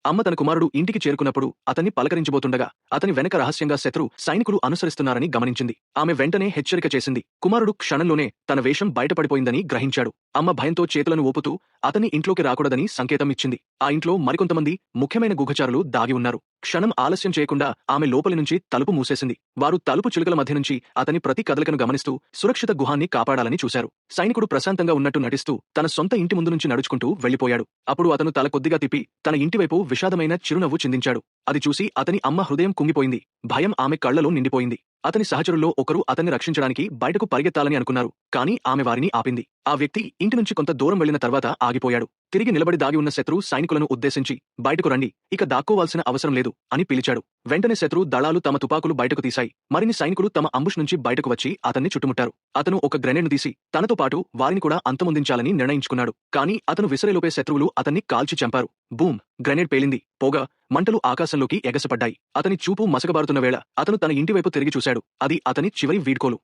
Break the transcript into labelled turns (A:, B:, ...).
A: అమ్మ తన కుమారుడు ఇంటికి చేరుకున్నప్పుడు అతన్ని పలకరించబోతుండగా అతని వెనక రహస్యంగా శత్రు సైనికులు అనుసరిస్తున్నారని గమనించింది. ఆమె వెంటనే హెచ్చరిక చేసింది. కుమారుడు క్షణంలోనే తన వేషం బయటపడిపోయిందని గ్రహించాడు. అమ్మ భయంతో చేతులను ఊపుతూ అతన్ని ఇంట్లోకి రాకూడదని సంకేతం ఇచ్చింది. ఆ ఇంట్లో మరికొంతమంది ముఖ్యమైన గూఢచారులు దాగి ఉన్నారు. క్షణం ఆలస్యం చేయకుండా ఆమె లోపలి నుంచి తలుపు మూసేసింది. వారు తలుపు చిలుకల మధ్య నుంచి అతని ప్రతి కదలికను గమనిస్తూ సురక్షిత గుహాన్ని కాపాడాలని చూశారు. సైనికుడు ప్రశాంతంగా ఉన్నట్టు నటిస్తూ తన సొంత ఇంటి ముందు నుంచి నడుచుకుంటూ వెళ్లిపోయాడు. అప్పుడు అతను తల కొద్దిగా తిప్పి తన ఇంటివైపు విషాదమైన చిరునవ్వు చిందించాడు. అది చూసి అతని అమ్మ హృదయం కుంగిపోయింది. భయం ఆమె కళ్లలో నిండిపోయింది. అతని సహచరుల్లో ఒకరు అతన్ని రక్షించడానికి బయటకు పరిగెత్తాలని అనుకున్నారు. కానీ ఆమె వారిని ఆపింది. ఆ వ్యక్తి ఇంటి నుంచి కొంత దూరం వెళ్లిన తర్వాత ఆగిపోయాడు. తిరిగి నిలబడి దాగి ఉన్న శత్రు సైనికులను ఉద్దేశించి "బయటకు రండి, ఇక దాక్కోవాల్సిన అవసరం లేదు" అని పిలిచాడు. వెంటనే శత్రు దళాలు తమ తుపాకులు బయటకు తీశాయి. మరిన్ని సైనికులు తమ అంబుష్ నుంచి బయటకు వచ్చి అతన్ని చుట్టుముట్టారు. అతను ఒక గ్రెనేడ్ను తీసి తనతో పాటు వారిని కూడా అంతమొందించాలని నిర్ణయించుకున్నాడు. కానీ అతను విసిరేలోపే శత్రువులు అతన్ని కాల్చి చంపారు. బూమ్! గ్రెనేడ్ పేలింది. పొగ, మంటలు ఆకాశంలోకి ఎగసిపడ్డాయి. అతని చూపు మసకబారుతున్న వేళ అతను తన ఇంటివైపు తిరిగి చూశాడు. అది అతని చివరి వీడ్కోలు.